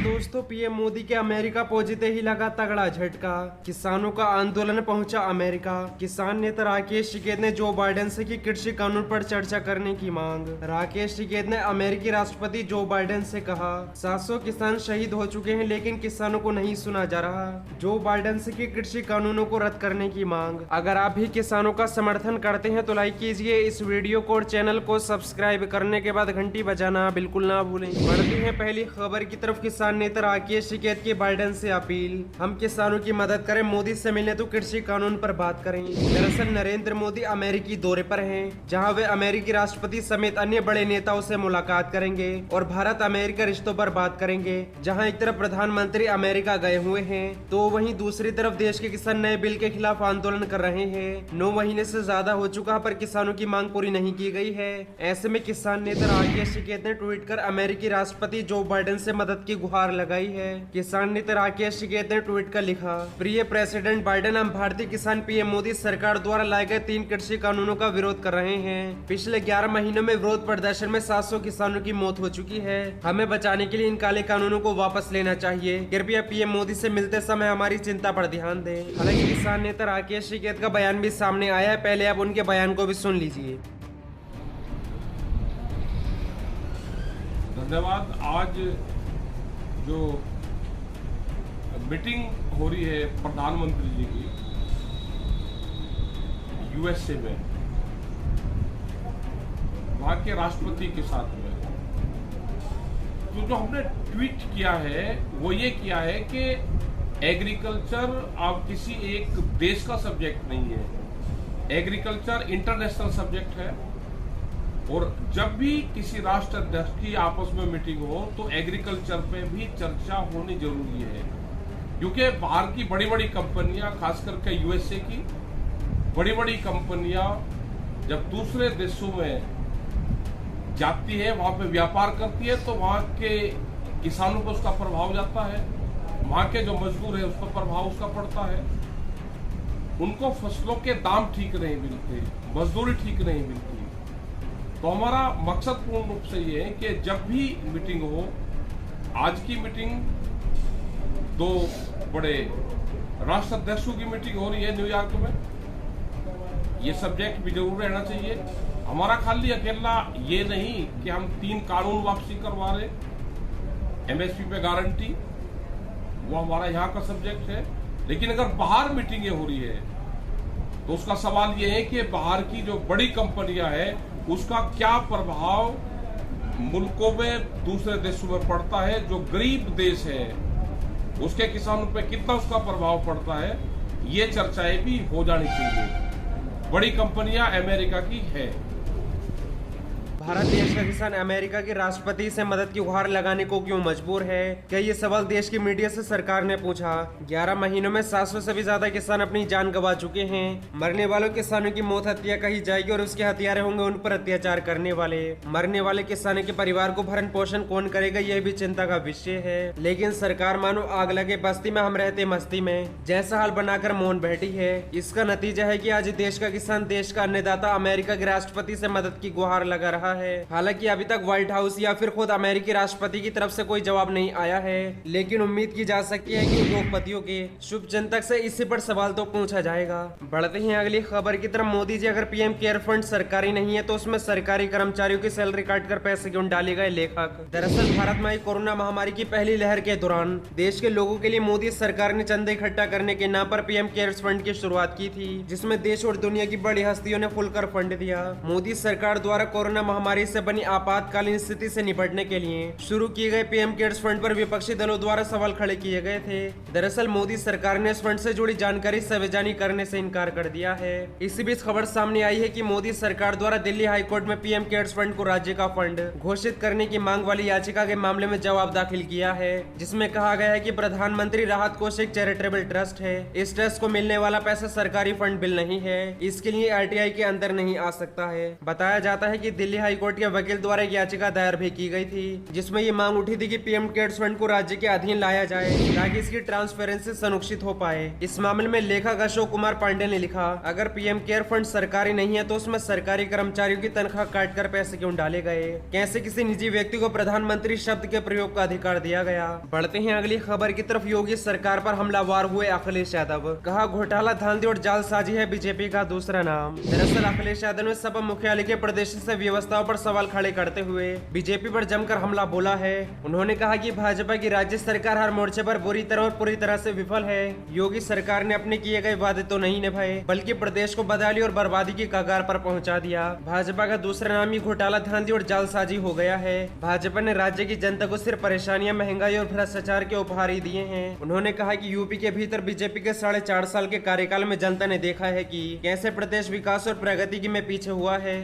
दोस्तों, पीएम मोदी के अमेरिका पहुंचते ही लगा तगड़ा झटका। किसानों का आंदोलन पहुंचा अमेरिका। किसान नेता राकेश टिकैत ने जो बाइडेन से की कृषि कानून पर चर्चा करने की मांग। राकेश टिकैत ने अमेरिकी राष्ट्रपति जो बाइडेन से कहा 700 किसान शहीद हो चुके हैं लेकिन किसानों को नहीं सुना जा रहा। जो बाइडेन से की कृषि कानूनों को रद्द करने की मांग। अगर आप भी किसानों का समर्थन करते हैं तो लाइक कीजिए इस वीडियो को और चैनल को सब्सक्राइब करने के बाद घंटी बजाना बिल्कुल ना भूलें। बढ़ती है पहली खबर की तरफ। किसान नेता राकेश टिकैत की बाइडेन से अपील, हम किसानों की मदद करें, मोदी से मिलने तो कृषि कानून पर बात करें। दरअसल नरेंद्र मोदी अमेरिकी दौरे पर हैं, जहां वे अमेरिकी राष्ट्रपति समेत अन्य बड़े नेताओं से मुलाकात करेंगे और भारत अमेरिका रिश्तों पर बात करेंगे। जहां एक तरफ प्रधानमंत्री अमेरिका गए हुए हैं तो वहीं दूसरी तरफ देश के किसान नए बिल के खिलाफ आंदोलन कर रहे हैं। 9 महीने से ज्यादा हो चुका पर किसानों की मांग पूरी नहीं की गई है। ऐसे में किसान नेता राकेश टिकैत ने ट्वीट कर अमेरिकी राष्ट्रपति जो बाइडेन से मदद की गुहार लगाई है। किसान नेता राकेश टिकैत ने ट्वीट कर लिखा, प्रिय प्रेसिडेंट बाइडेन, हम भारतीय किसान पीएम मोदी सरकार द्वारा लाए गए 3 कृषि कानूनों का विरोध कर रहे हैं। पिछले 11 महीनों में विरोध प्रदर्शन में 700 किसानों की मौत हो चुकी है। हमें बचाने के लिए इन काले कानूनों को वापस लेना चाहिए। कृपया पीएम मोदी से मिलते समय हमारी चिंता पर ध्यान दें। हालांकि किसान नेता राकेश टिकैत का बयान भी सामने आया है। पहले आप उनके बयान को भी सुन लीजिए। धन्यवाद। आज जो मीटिंग हो रही है प्रधानमंत्री जी की यूएसए में, वहां के राष्ट्रपति के साथ में, तो जो हमने ट्वीट किया है वो ये किया है कि एग्रीकल्चर अब किसी एक देश का सब्जेक्ट नहीं है। एग्रीकल्चर इंटरनेशनल सब्जेक्ट है और जब भी किसी राष्ट्र अध्यक्ष की आपस में मीटिंग हो तो एग्रीकल्चर पे भी चर्चा होनी जरूरी है, क्योंकि बाहर की बड़ी बड़ी कंपनियां, खास करके यूएसए की बड़ी बड़ी कंपनियां जब दूसरे देशों में जाती है, वहां पे व्यापार करती है, तो वहां के किसानों पर उसका प्रभाव जाता है, वहां के जो मजदूर है उस पर प्रभाव उसका पड़ता है। उनको फसलों के दाम ठीक नहीं मिलते, मजदूरी ठीक नहीं मिलती। तो हमारा मकसद पूर्ण रूप से ये है कि जब भी मीटिंग हो, आज की मीटिंग 2 बड़े राष्ट्र अध्यक्षों की मीटिंग हो रही है न्यूयॉर्क में, ये सब्जेक्ट भी जरूर रहना चाहिए। हमारा खाली अकेला ये नहीं कि हम 3 कानून वापसी करवा रहे, एमएसपी पे गारंटी, वो हमारा यहाँ का सब्जेक्ट है। लेकिन अगर बाहर मीटिंगें हो रही है तो उसका सवाल ये है कि बाहर की जो बड़ी कंपनियां हैं उसका क्या प्रभाव मुल्कों में, दूसरे देशों में पड़ता है। जो गरीब देश है उसके किसानों पे कितना उसका प्रभाव पड़ता है, ये चर्चाएं भी हो जानी चाहिए। बड़ी कंपनियां अमेरिका की है। भारत देश का किसान अमेरिका के राष्ट्रपति से मदद की गुहार लगाने को क्यों मजबूर है? क्या ये सवाल देश की मीडिया से सरकार ने पूछा। 11 महीनों में 700 से भी ज्यादा किसान अपनी जान गंवा चुके हैं। मरने वालों किसानों की मौत हत्या कही जाएगी और उसके हथियारे होंगे उन पर अत्याचार करने वाले। मरने वाले किसानों के परिवार को भरण पोषण कौन करेगा, यह भी चिंता का विषय है। लेकिन सरकार मानो आग लगे बस्ती में हम रहते मस्ती में जैसा हाल बनाकर मौन बैठी है। इसका नतीजा है कि आज देश का किसान, देश का अन्नदाता अमेरिका के राष्ट्रपति से मदद की गुहार लगा रहा है। हालांकि अभी तक व्हाइट हाउस या फिर खुद अमेरिकी राष्ट्रपति की तरफ से कोई जवाब नहीं आया है, लेकिन उम्मीद की जा सकती है कि उद्योगपतियों के शुभ चिंतक से इसी पर सवाल तो पूछा जाएगा। बढ़ते हैं अगली खबर की तरफ। मोदी जी, अगर पीएम केयर फंड सरकारी नहीं है तो उसमें सरकारी कर्मचारियों की सैलरी काट कर पैसे क्यों डाले गए, लेखक। दरअसल भारत में कोरोना महामारी की पहली लहर के दौरान देश के लोगों के लिए मोदी सरकार ने चंदे इकट्ठा करने के नाम पर पीएम केयर्स फंड की शुरुआत की थी, जिसमें देश और दुनिया की बड़ी हस्तियों ने खुलकर फंड दिया। मोदी सरकार द्वारा कोरोना महामारी से बनी आपातकालीन स्थिति से निपटने के लिए शुरू किए गए पीएम केयर्स फंड पर विपक्षी दलों द्वारा सवाल खड़े किए गए थे। दरअसल मोदी सरकार ने इस फंड से जुड़ी जानकारी सार्वजनिक करने से इनकार कर दिया है। इसी बीच खबर सामने आई है कि मोदी सरकार द्वारा दिल्ली हाईकोर्ट में पीएम केयर्स फंड को राज्य का फंड घोषित करने की मांग वाली याचिका के मामले में जवाब दाखिल किया है, जिसमें कहा गया है कि प्रधानमंत्री राहत कोष एक चैरिटेबल ट्रस्ट है। इस ट्रस्ट को मिलने वाला पैसा सरकारी फंड बिल नहीं है, इसके लिए आरटीआई के अंदर नहीं आ सकता है। बताया जाता है कि दिल्ली हाईकोर्ट के वकील द्वारा एक याचिका दायर भी की गई थी, जिसमें ये मांग उठी थी कि पीएम केयर्स फंड को राज्य के अधीन लाया जाए ताकि इसकी ट्रांसपेरेंसी सुनिश्चित हो पाए। इस मामले में लेखक अशोक कुमार पांडे ने लिखा, अगर पीएम केयर फंड सरकारी नहीं है तो उसमें सरकारी कर्मचारियों की तनख्वाह काट कर पैसे क्यों डाले गए? कैसे किसी निजी व्यक्ति को प्रधानमंत्री शब्द के प्रयोग का अधिकार दिया गया? बढ़ते हैं अगली खबर की तरफ। योगी सरकार पर हमलावर हुए अखिलेश यादव, कहा घोटाला, धांधली और जालसाजी है बीजेपी का दूसरा नाम। दरअसल अखिलेश यादव ने सपा मुख्यालय के प्रदेश से व्यवस्थाओं पर सवाल खड़े करते हुए बीजेपी पर जमकर हमला बोला है। उन्होंने कहा कि भाजपा की राज्य सरकार हर मोर्चे पर बुरी तरह और पूरी तरह से विफल है। योगी सरकार ने अपने किए गए वादे तो नहीं निभाए, बल्कि प्रदेश को बदहाली और बर्बादी की कगार पर पहुंचा दिया। भाजपा का दूसरा नाम ही घोटाला, धांधली और जालसाजी हो गया है। भाजपा ने राज्य की जनता को सिर्फ परेशानियां, महंगाई और भ्रष्टाचार के उपहार ही दिए हैं। उन्होंने कहा कि यूपी के भीतर बीजेपी के 4.5 साल के कार्यकाल में जनता ने देखा है कि कैसे प्रदेश विकास और प्रगति में पीछे हुआ है।